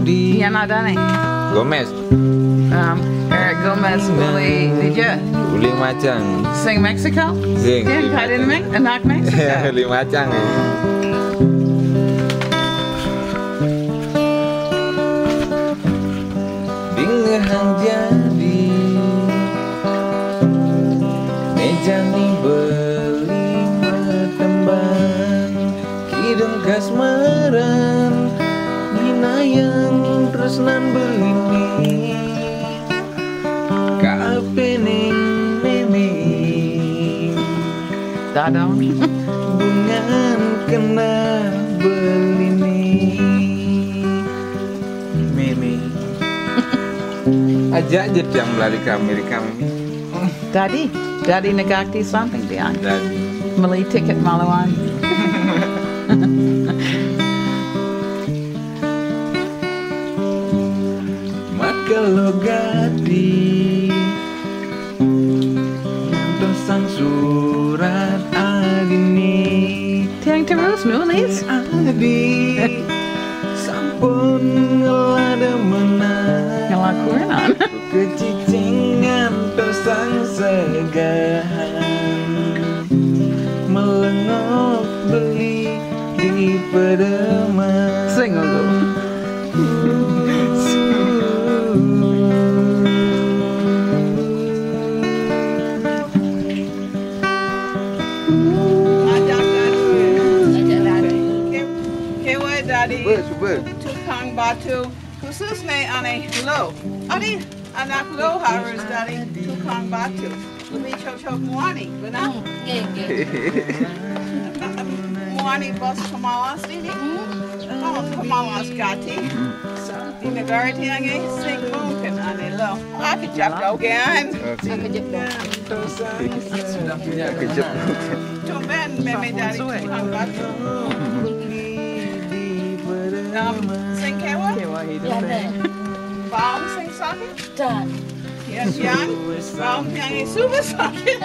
Yan ada nih. Gomez. Eric Gomez uli DJ. Uli Macang. Sing Mexico? Sing. Dia kaya di anak Mexico. Uli Macang. Bingung jadi meja ni beli tembang kidung kasmaran ginayang tresnan belini kapening meme Dadong. bungan kena belini meme aja yang balik ke Amerika meme. Daddy nagakti something dia. Daddy. Meli tiket maluan. Maka lo gadi tentang surat adini Tiang terus nulis. adi sampun ngelada menang Ngelakuin kecicingan tosang segahan melengok beli di pedeman Sing aku. Super. Tukang batu khususnya aneh lo. Adi anak lo harus dari tukang batu. Lebih cocok Muani, benar? Muani bos kemawas ini. Oh, kemawas gati. Di negara tiangnya sing mungkin aneh lo. Aku jatuh kan. Sudah punya kejep. Tumben meme dari tukang batu. Sing kewa? Baum sing sakit? Dan Ya, siang. Baum yang super sakit.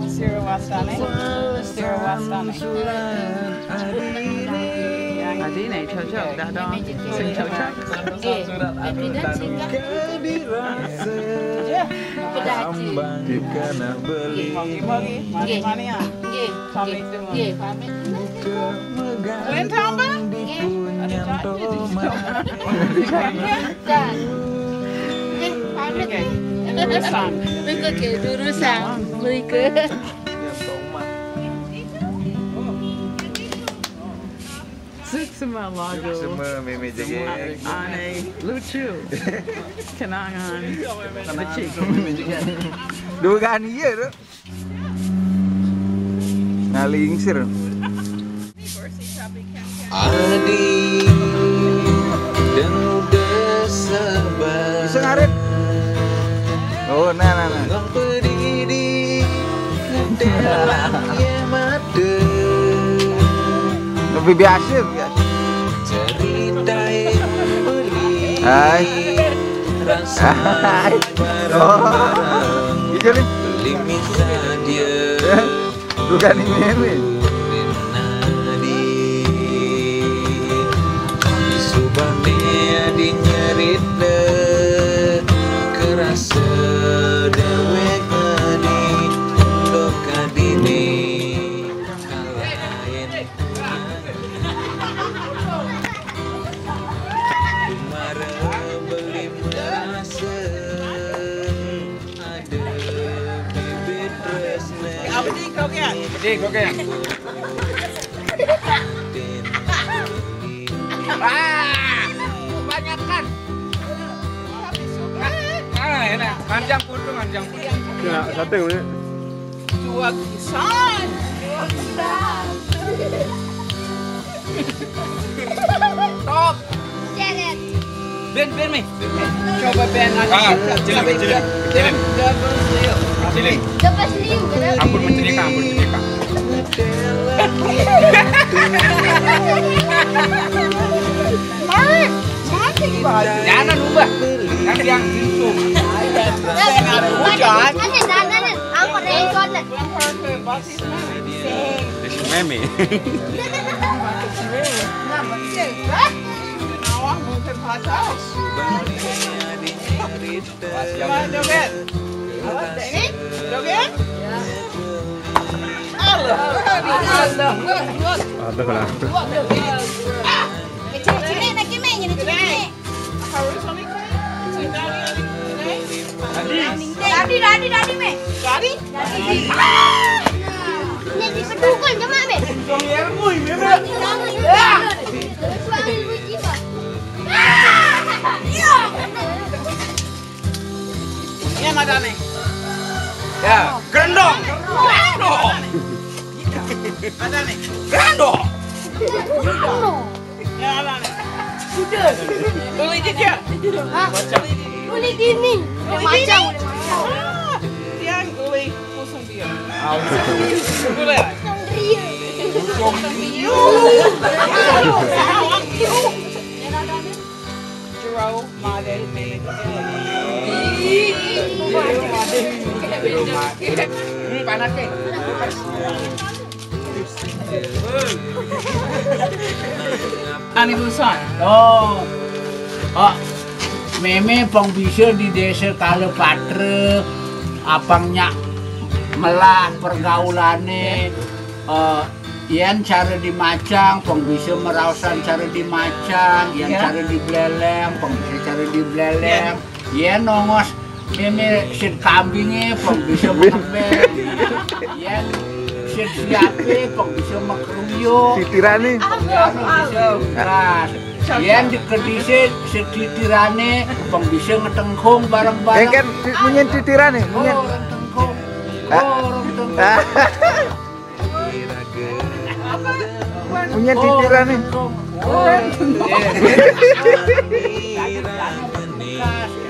Sira Wastane. Sira Wastane. Adine cocok dadong. Sing cocok. Mogi-mogi. Mani-mani ya. Pamit dulu. Wen tambah? Dan pamit. Urusan. Mereka ke urusan mereka. Semua lagu. Semua meme jaga. Aneh, lucu. Kenangan. Becik. Dua kan iya tu. Ngalingsir. Adi dan udah sabar. Bisa ngarit. Oh, nah. Nggak berdiri dalamnya mata. Lebih biasa. Cerita yang beri. Hai. Rasa barang-barang. Itu nih. Beli saja. Bukan ini. Di nyerit kerasa dewek di doka dini kalahin kumara beli merasa ada bibit resne Apa di kau kan? Gede kok kan Kebanyakan. enak manjang putu Ya, sate ini. Dua kisan. Top. Ben mi? Coba Ben aja. Cilim. Dapat liu. Ampun mencerita. Jangan ubah. Nanti yang itu. Hujan. Aku rencana. Meme. Awak mungkin patas. Mana joget? Ini joget? Allah. Ada kan? Ciri-ciri nak kemeh ni ciri. Harus ni. Dadi meh. Jadi? Ni di pedukun je mak meh. Ya mana ni? Ya, gerendong. Ada ni? Gerendong. Ya ada ni? Sudah. Boleh je. Boleh dini. Macam Yang boleh pusing dia. Boleh. Jero, Made, Panas ke? Ani Busan. Oh, meme pong bisa di desa kalau patre, apangnya melah pergaulane, Ian cara dimacang, pong bisa merausan cara dimacang, Ian cara dibeleleng, pong bisa cara dibeleleng, Ian nongos meme sit kambingnya, pong bisa mengebel, Ian sit siape, pong bisa makruyuk. Titirane. Yang dikedisi setitirane pong bisa ngetengkung bareng-bareng. Kan munyen titirane, munyen. Orang tengkung. Orang tengkung. Munyen titirane.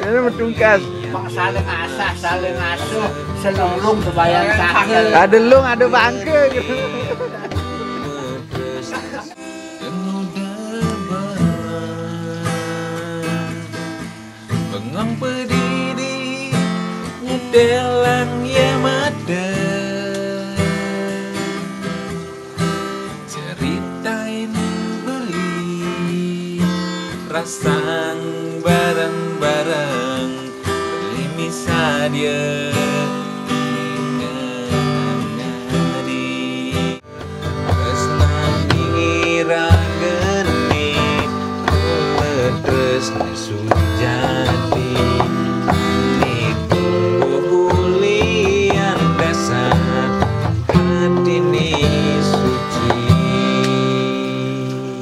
Ini metungkas. Pang saling asah, saling asuh, selulung kebayang sakit. Ada lung, ada bangke gitu. Bengang berdiri nyedelang ya mada, ceritain beli rasang bareng-bareng beli misalnya.